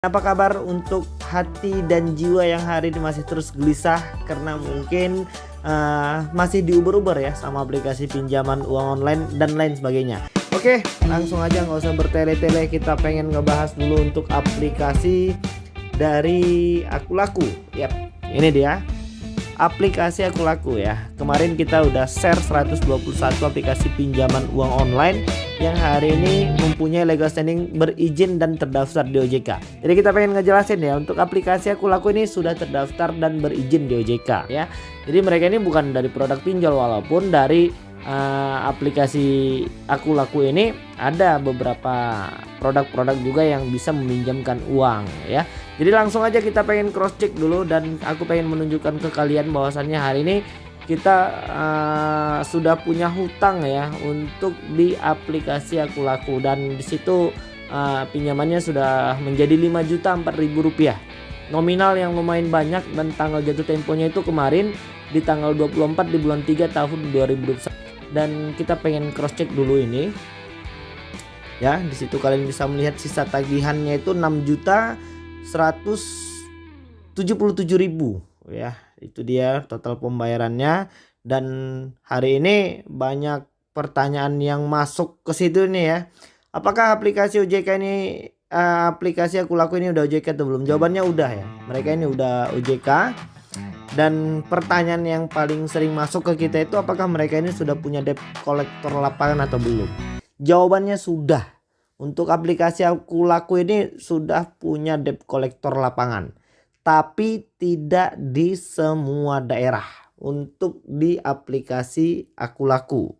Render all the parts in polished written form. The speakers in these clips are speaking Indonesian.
Apa kabar untuk hati dan jiwa yang hari ini masih terus gelisah karena mungkin masih diuber-uber ya sama aplikasi pinjaman uang online dan lain sebagainya. Oke, langsung aja nggak usah bertele-tele, kita pengen ngebahas dulu untuk aplikasi dari Akulaku. Yap, ini dia aplikasi Akulaku ya. Kemarin kita udah share 121 aplikasi pinjaman uang online yang hari ini mempunyai legal standing berizin dan terdaftar di OJK. Jadi kita pengen ngejelasin ya, untuk aplikasi Akulaku ini sudah terdaftar dan berizin di OJK ya. Jadi mereka ini bukan dari produk pinjol, walaupun dari aplikasi Akulaku ini ada beberapa produk-produk juga yang bisa meminjamkan uang ya. Jadi langsung aja kita pengen cross check dulu, dan aku pengen menunjukkan ke kalian bahwasannya hari ini kita sudah punya hutang ya untuk di aplikasi Akulaku, dan disitu pinjamannya sudah menjadi Rp5.004.000 nominal yang lumayan banyak, dan tanggal jatuh temponya itu kemarin di tanggal 24 di bulan 3 tahun 2021. Dan kita pengen cross check dulu ini ya. Di situ kalian bisa melihat sisa tagihannya itu 6.177.000 ya. Itu dia total pembayarannya. Dan hari ini banyak pertanyaan yang masuk ke situ nih ya. Apakah aplikasi OJK ini aplikasi Akulaku ini udah OJK atau belum? Jawabannya udah ya. Mereka ini udah OJK. Dan pertanyaan yang paling sering masuk ke kita itu, apakah mereka ini sudah punya debt collector lapangan atau belum? Jawabannya sudah. Untuk aplikasi Akulaku ini sudah punya debt collector lapangan, tapi tidak di semua daerah untuk di aplikasi Akulaku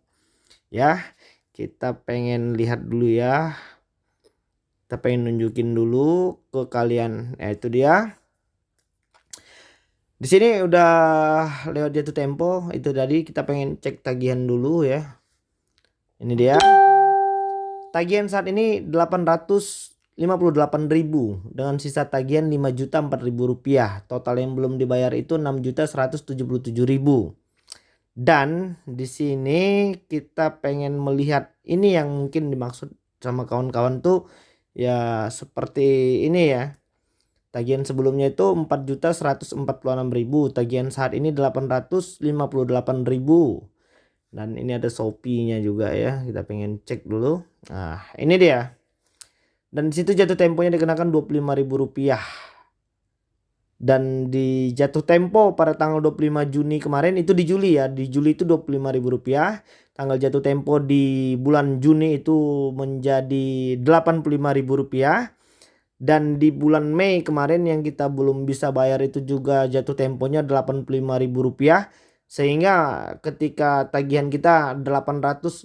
ya. Kita pengen lihat dulu ya, kita pengen nunjukin dulu ke kalian ya. Itu dia. Di sini udah lewat jatuh tempo. Itu tadi kita pengen cek tagihan dulu ya. Ini dia. Tagihan saat ini 858.000 dengan sisa tagihan Rp5.004.000. Total yang belum dibayar itu 6.177.000. Dan di sini kita pengen melihat ini yang mungkin dimaksud sama kawan-kawan tuh ya, seperti ini ya. Tagihan sebelumnya itu 4.146.000, tagihan saat ini 858.000. Dan ini ada Shopee-nya juga ya. Kita pengen cek dulu. Nah, ini dia. Dan di situ jatuh temponya dikenakan Rp25.000. Dan di jatuh tempo pada tanggal 25 Juni kemarin, itu di Juli ya. Di Juli itu Rp25.000. Tanggal jatuh tempo di bulan Juni itu menjadi Rp85.000. Dan di bulan Mei kemarin yang kita belum bisa bayar itu juga jatuh temponya Rp85.000. Sehingga ketika tagihan kita 858.000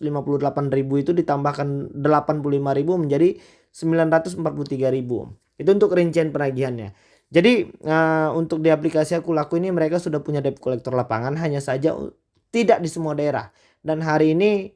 itu ditambahkan 85.000 menjadi 943.000. Itu untuk rincian penagihannya. Jadi untuk di aplikasi Akulaku ini mereka sudah punya debt collector lapangan, hanya saja tidak di semua daerah. Dan hari ini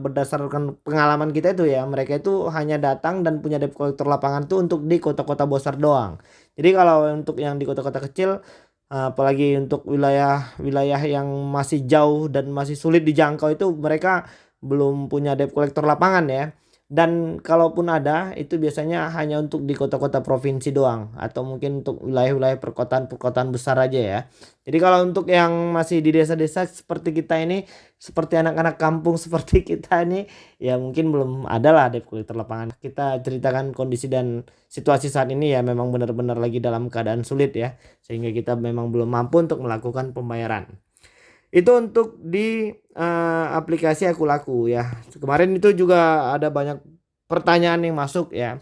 berdasarkan pengalaman kita itu ya, mereka itu hanya datang dan punya debt collector lapangan tuh untuk di kota-kota besar doang. Jadi kalau untuk yang di kota-kota kecil, apalagi untuk wilayah-wilayah yang masih jauh dan masih sulit dijangkau, itu mereka belum punya debt collector lapangan ya. Dan kalaupun ada, itu biasanya hanya untuk di kota-kota provinsi doang, atau mungkin untuk wilayah-wilayah perkotaan besar aja ya. Jadi kalau untuk yang masih di desa-desa seperti kita ini, seperti anak-anak kampung seperti kita ini, ya mungkin belum ada lah debt collector lapangan. Kita ceritakan kondisi dan situasi saat ini ya, memang benar-benar lagi dalam keadaan sulit ya, sehingga kita memang belum mampu untuk melakukan pembayaran. Itu untuk di aplikasi Akulaku ya. Kemarin itu juga ada banyak pertanyaan yang masuk ya,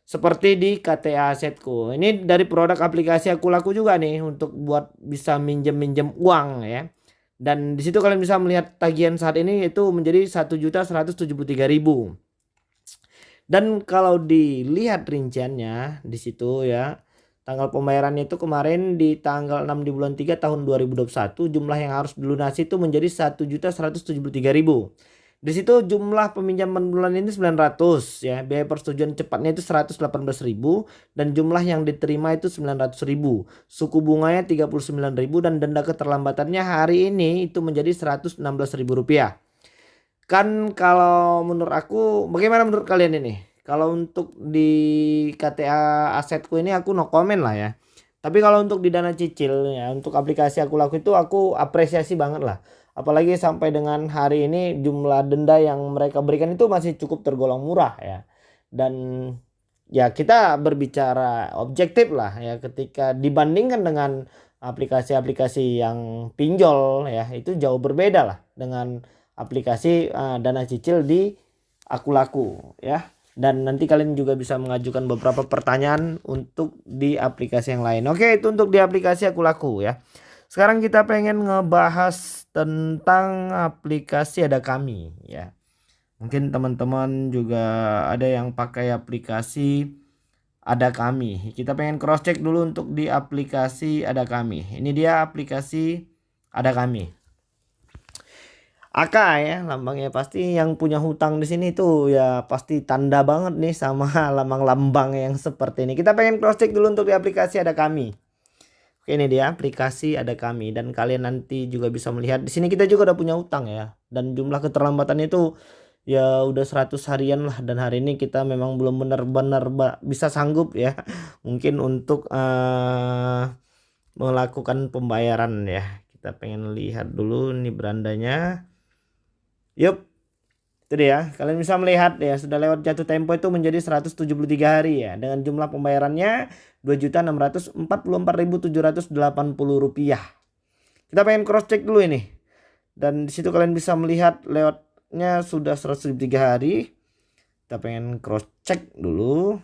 seperti di KTA Asetku. Ini dari produk aplikasi Akulaku juga nih, untuk buat bisa minjem uang ya. Dan di situ kalian bisa melihat tagihan saat ini itu menjadi 1.173.000. Dan kalau dilihat rinciannya di situ ya, tanggal pembayarannya itu kemarin di tanggal 6 di bulan 3 tahun 2021, jumlah yang harus dilunasi itu menjadi 1.173.000. Di situ jumlah peminjaman bulan ini 900 ya, biaya persetujuan cepatnya itu 118.000, dan jumlah yang diterima itu 900.000. Suku bunganya 39.000 dan denda keterlambatannya hari ini itu menjadi Rp116.000. Kan kalau menurut aku, bagaimana menurut kalian ini? Kalau untuk di KTA Asetku ini aku no comment lah ya. Tapi kalau untuk di Dana Cicil ya, untuk aplikasi Aku Laku itu aku apresiasi banget lah. Apalagi sampai dengan hari ini jumlah denda yang mereka berikan itu masih cukup tergolong murah ya. Dan ya kita berbicara objektif lah ya, ketika dibandingkan dengan aplikasi-aplikasi yang pinjol ya, itu jauh berbeda lah dengan aplikasi Dana Cicil di Aku Laku ya. Dan nanti kalian juga bisa mengajukan beberapa pertanyaan untuk di aplikasi yang lain. Oke, itu untuk di aplikasi Aku Laku ya. Sekarang kita pengen ngebahas tentang aplikasi Ada Kami ya. Mungkin teman-teman juga ada yang pakai aplikasi Ada Kami. Kita pengen cross check dulu untuk di aplikasi Ada Kami. Ini dia aplikasi Ada Kami. AK ya lambangnya, pasti yang punya hutang di sini tuh ya pasti tanda banget nih sama lambang-lambang yang seperti ini. Kita pengen cross check dulu untuk di aplikasi Ada Kami. Oke, ini dia aplikasi Ada Kami, dan kalian nanti juga bisa melihat di sini kita juga udah punya hutang ya, dan jumlah keterlambatannya itu ya udah 100 harian lah, dan hari ini kita memang belum benar-benar bisa sanggup ya mungkin untuk melakukan pembayaran ya. Kita pengen lihat dulu nih berandanya. Yup, itu dia. Kalian bisa melihat ya, sudah lewat jatuh tempo itu menjadi 173 hari ya, dengan jumlah pembayarannya Rp2.644.780. Kita pengen cross check dulu ini. Dan disitu kalian bisa melihat lewatnya sudah 173 hari. Kita pengen cross check dulu.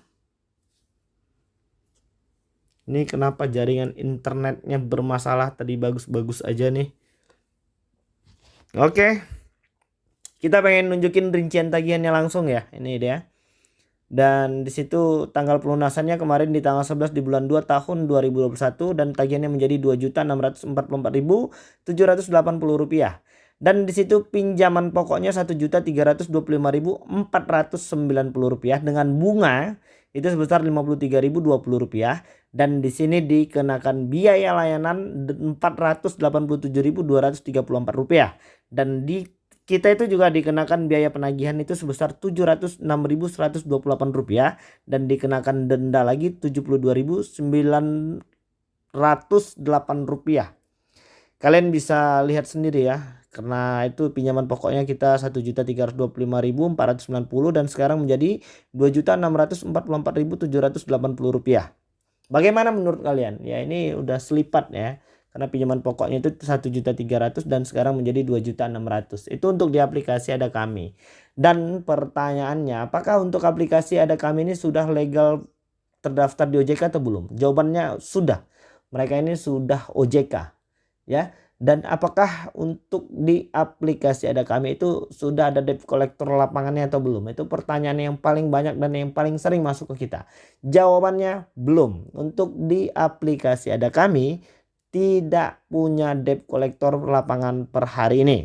Ini kenapa jaringan internetnya bermasalah, tadi bagus-bagus aja nih. Oke. Kita pengen nunjukin rincian tagihannya langsung ya. Ini dia. Dan di situ tanggal pelunasannya kemarin di tanggal 11 di bulan 2 tahun 2021, dan tagihannya menjadi Rp2.644.780. Dan di situ pinjaman pokoknya Rp1.325.490 dengan bunga itu sebesar Rp53.020, dan di sini dikenakan biaya layanan Rp487.234, dan di kita itu juga dikenakan biaya penagihan itu sebesar Rp706.128, dan dikenakan denda lagi Rp72.908. Kalian bisa lihat sendiri ya, karena itu pinjaman pokoknya kita Rp1.325.490 dan sekarang menjadi Rp2.644.780. Bagaimana menurut kalian? Ya ini udah selipat ya. Karena pinjaman pokoknya itu 1.300.000 dan sekarang menjadi 2.600.000. Itu untuk di aplikasi Ada Kami. Dan pertanyaannya, apakah untuk aplikasi Ada Kami ini sudah legal terdaftar di OJK atau belum? Jawabannya sudah. Mereka ini sudah OJK. Ya. Dan apakah untuk di aplikasi Ada Kami itu sudah ada debt collector lapangannya atau belum? Itu pertanyaan yang paling banyak dan yang paling sering masuk ke kita. Jawabannya belum. Untuk di aplikasi Ada Kami tidak punya debt collector lapangan per hari ini,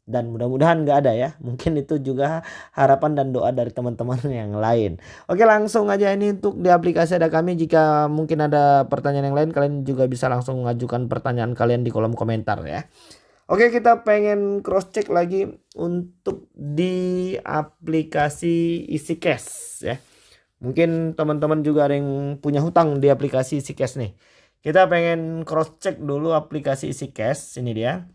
dan mudah-mudahan nggak ada ya. Mungkin itu juga harapan dan doa dari teman-teman yang lain. Oke, langsung aja ini untuk di aplikasi Ada Kami. Jika mungkin ada pertanyaan yang lain, kalian juga bisa langsung mengajukan pertanyaan kalian di kolom komentar ya. Oke, kita pengen cross check lagi untuk di aplikasi EasyCash ya. Mungkin teman-teman juga ada yang punya hutang di aplikasi EasyCash nih. Kita pengen cross check dulu aplikasi EasyCash, ini dia.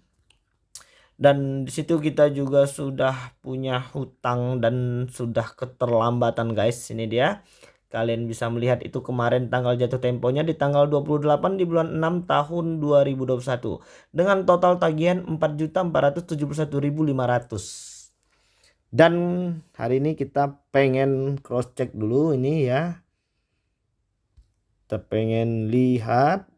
Dan di situ kita juga sudah punya hutang dan sudah keterlambatan guys, ini dia. Kalian bisa melihat itu kemarin tanggal jatuh temponya di tanggal 28 di bulan 6 tahun 2021 dengan total tagihan Rp4.471.500. Dan hari ini kita pengen cross check dulu ini ya. Kita pengen lihat.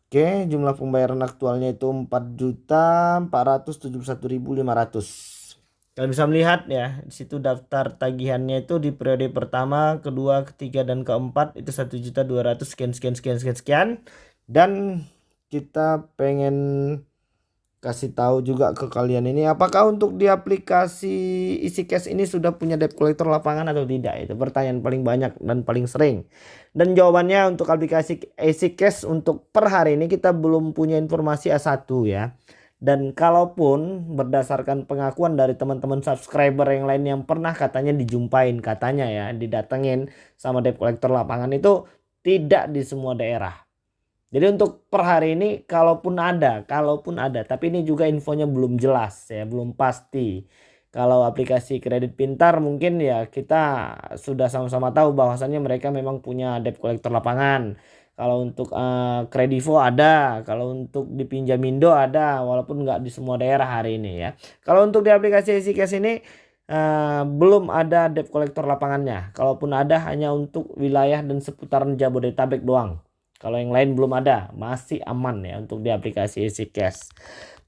Oke, jumlah pembayaran aktualnya itu Rp4.471.500. Kalian bisa melihat ya, di situ daftar tagihannya itu di periode pertama, kedua, ketiga, dan keempat itu 1.200.000 sekian. Dan kita pengen kasih tahu juga ke kalian ini, apakah untuk di aplikasi EasyCash ini sudah punya debt collector lapangan atau tidak? Itu pertanyaan paling banyak dan paling sering. Dan jawabannya untuk aplikasi EasyCash untuk per hari ini kita belum punya informasi A1 ya. Dan kalaupun berdasarkan pengakuan dari teman-teman subscriber yang lain yang pernah katanya dijumpain, katanya ya didatengin sama debt collector lapangan, itu tidak di semua daerah. Jadi untuk per hari ini kalaupun ada, tapi ini juga infonya belum jelas ya, belum pasti. Kalau aplikasi kredit pintar mungkin ya kita sudah sama-sama tahu bahwasannya mereka memang punya debt collector lapangan. Kalau untuk Kredivo ada, kalau untuk di Pinjamindo ada, walaupun nggak di semua daerah hari ini ya. Kalau untuk di aplikasi EasyCash ini belum ada debt collector lapangannya. Kalaupun ada hanya untuk wilayah dan seputaran Jabodetabek doang. Kalau yang lain belum ada, masih aman ya untuk di aplikasi EasyCash.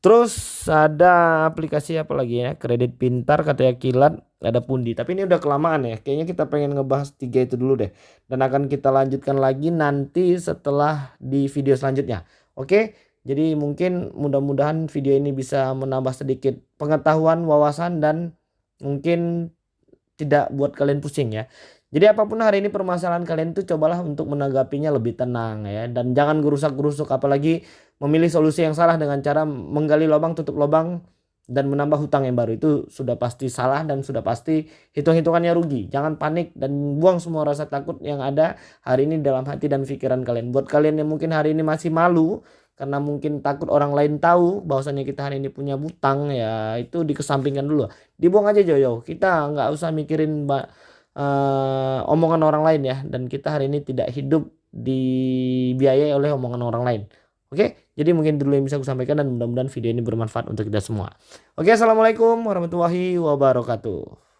Terus ada aplikasi apa lagi ya? Kredit pintar katanya Kilat, ada Pundi. Tapi ini udah kelamaan ya. Kayaknya kita pengen ngebahas 3 itu dulu deh. Dan akan kita lanjutkan lagi nanti setelah di video selanjutnya. Oke? Jadi mungkin mudah-mudahan video ini bisa menambah sedikit pengetahuan, wawasan, dan mungkin tidak buat kalian pusing ya. Jadi apapun hari ini permasalahan kalian tuh cobalah untuk menanggapinya lebih tenang ya. Dan jangan gerusak-gerusuk, apalagi memilih solusi yang salah dengan cara menggali lubang tutup lubang dan menambah hutang yang baru. Itu sudah pasti salah dan sudah pasti hitung-hitungannya rugi. Jangan panik dan buang semua rasa takut yang ada hari ini dalam hati dan pikiran kalian. Buat kalian yang mungkin hari ini masih malu karena mungkin takut orang lain tahu bahwasanya kita hari ini punya hutang, ya itu dikesampingkan dulu. Dibuang aja jauh-jauh. Kita nggak usah mikirin omongan orang lain ya, dan kita hari ini tidak hidup dibiayai oleh omongan orang lain. Oke, jadi mungkin dulu yang bisa aku sampaikan dan mudah-mudahan video ini bermanfaat untuk kita semua. Oke, assalamualaikum warahmatullahi wabarakatuh.